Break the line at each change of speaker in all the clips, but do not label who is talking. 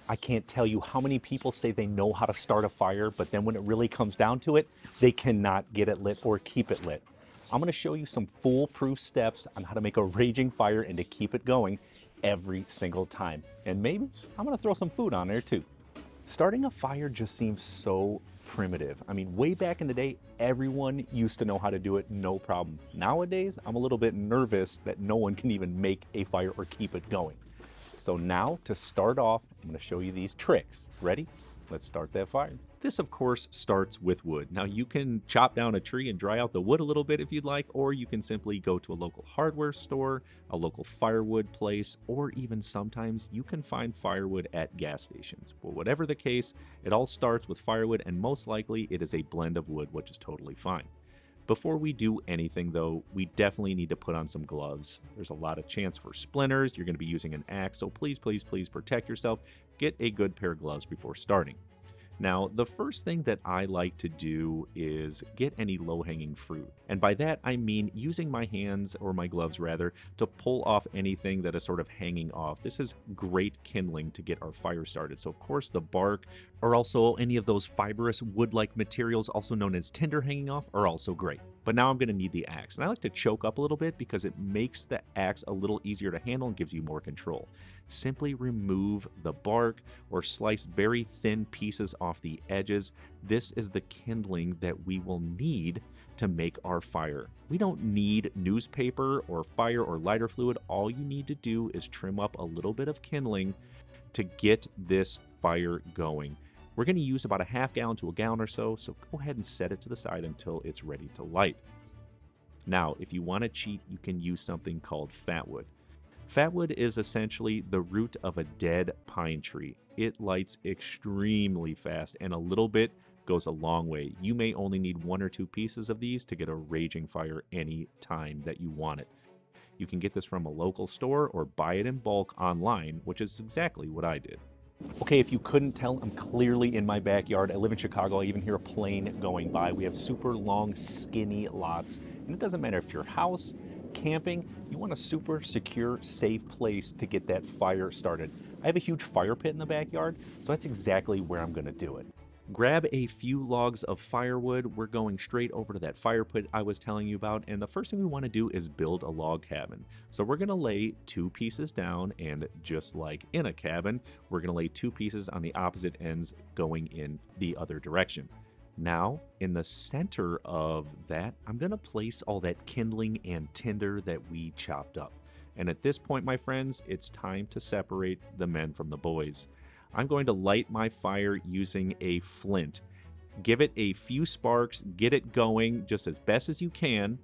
I can't tell you how many people say they know how to start a fire, but then when it really comes down to it, they cannot get it lit or keep it lit. I'm gonna show you some foolproof steps on how to make a raging fire and to keep it going every single time. And maybe I'm gonna throw some food on there too. Starting a fire just seems so primitive. I mean, way back in the day, everyone used to know how to do it, no problem. Nowadays, I'm a little bit nervous that no one can even make a fire or keep it going. So now to start off, I'm gonna show you these tricks. Ready? Let's start that fire. This, of course, starts with wood. Now, you can chop down a tree and dry out the wood a little bit if you'd like, or you can simply go to a local hardware store, a local firewood place, or even sometimes you can find firewood at gas stations. But whatever the case, it all starts with firewood, and most likely it is a blend of wood, which is totally fine. Before we do anything though, we definitely need to put on some gloves. There's a lot of chance for splinters. You're going to be using an axe, so please, please, please protect yourself. Get a good pair of gloves before starting. Now, the first thing that I like to do is get any low-hanging fruit. And by that, I mean using my hands, or my gloves rather, to pull off anything that is sort of hanging off. This is great kindling to get our fire started. So of course the bark, or also any of those fibrous wood-like materials, also known as tinder hanging off, are also great. But now I'm going to need the axe. And I like to choke up a little bit because it makes the axe a little easier to handle and gives you more control. Simply remove the bark or slice very thin pieces off the edges. This is the kindling that we will need to make our fire. We don't need newspaper or fire or lighter fluid. All you need to do is trim up a little bit of kindling to get this fire going. We're going to use about a half gallon to a gallon or so go ahead and set it to the side until it's ready to light. Now, if you want to cheat, you can use something called fatwood. Fatwood is essentially the root of a dead pine tree. It lights extremely fast, and a little bit goes a long way. You may only need 1 or 2 pieces of these to get a raging fire any time that you want it. You can get this from a local store or buy it in bulk online, which is exactly what I did. Okay, if you couldn't tell, I'm clearly in my backyard. I live in Chicago. I even hear a plane going by. We have super long, skinny lots. And it doesn't matter if it's your house, camping, you want a super secure, safe place to get that fire started. I have a huge fire pit in the backyard, so that's exactly where I'm gonna do it. Grab a few logs of firewood. We're going straight over to that fire pit I was telling you about, and the first thing we want to do is build a log cabin. So we're going to lay 2 pieces down, and just like in a cabin, we're going to lay 2 pieces on the opposite ends going in the other direction. Now, in the center of that, I'm going to place all that kindling and tinder that we chopped up. And at this point, my friends, it's time to separate the men from the boys. I'm going to light my fire using a flint. Give it a few sparks, get it going just as best as you can.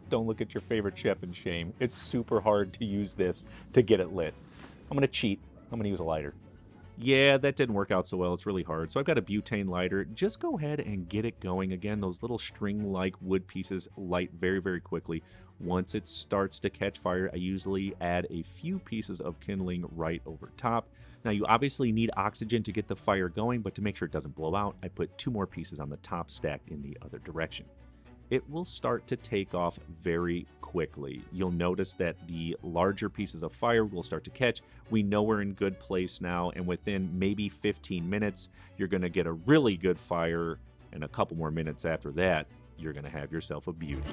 Don't look at your favorite chef in shame. It's super hard to use this to get it lit. I'm gonna cheat. I'm gonna use a lighter. Yeah, that didn't work out so well. It's really hard. So I've got a butane lighter. Just go ahead and get it going. Again, those little string-like wood pieces light very, very quickly. Once it starts to catch fire, I usually add a few pieces of kindling right over top. Now, you obviously need oxygen to get the fire going, but to make sure it doesn't blow out, I put 2 more pieces on the top stacked in the other direction. It will start to take off very quickly. You'll notice that the larger pieces of fire will start to catch. We know we're in good place now, and within maybe 15 minutes, you're going to get a really good fire, and a couple more minutes after that, you're going to have yourself a beauty.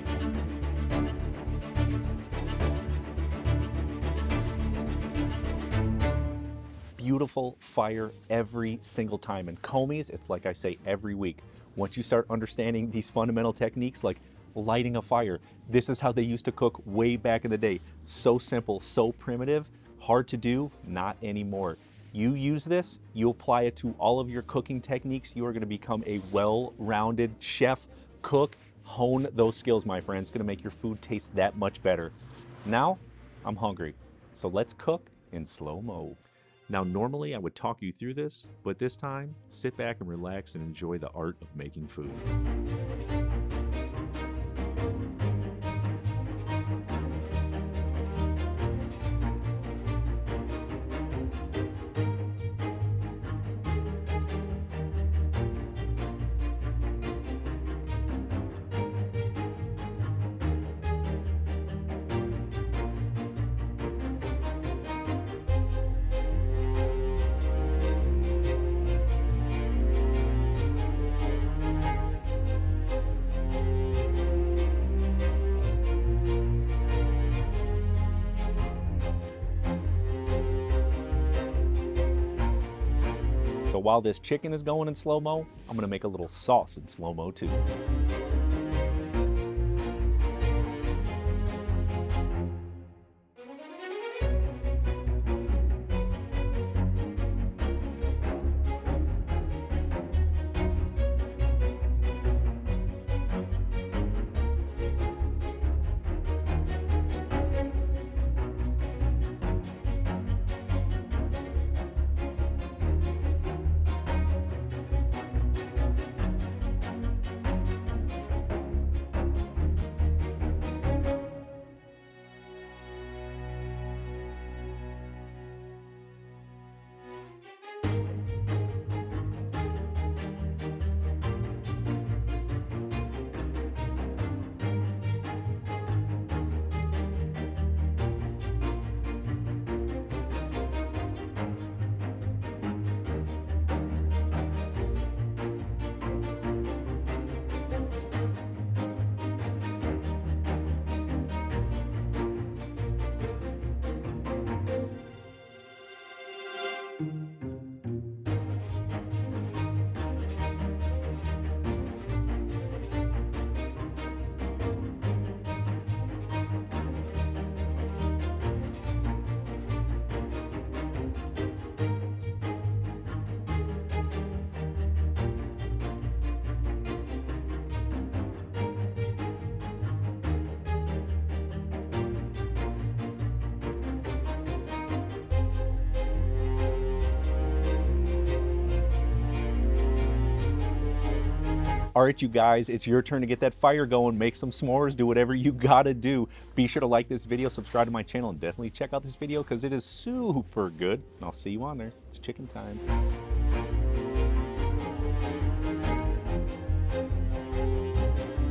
Beautiful fire every single time. And Comey's, it's like I say every week. Once you start understanding these fundamental techniques like lighting a fire, this is how they used to cook way back in the day. So simple, so primitive, hard to do, not anymore. You use this, you apply it to all of your cooking techniques, you are gonna become a well-rounded chef, cook, hone those skills, my friends. It's gonna make your food taste that much better. Now, I'm hungry, so let's cook in slow-mo. Now, normally I would talk you through this, but this time, sit back and relax and enjoy the art of making food. So while this chicken is going in slow-mo, I'm gonna make a little sauce in slow-mo too. All right, you guys, it's your turn to get that fire going. Make some s'mores, do whatever you gotta do. Be sure to like this video, subscribe to my channel, and definitely check out this video because it is super good. And I'll see you on there. It's chicken time.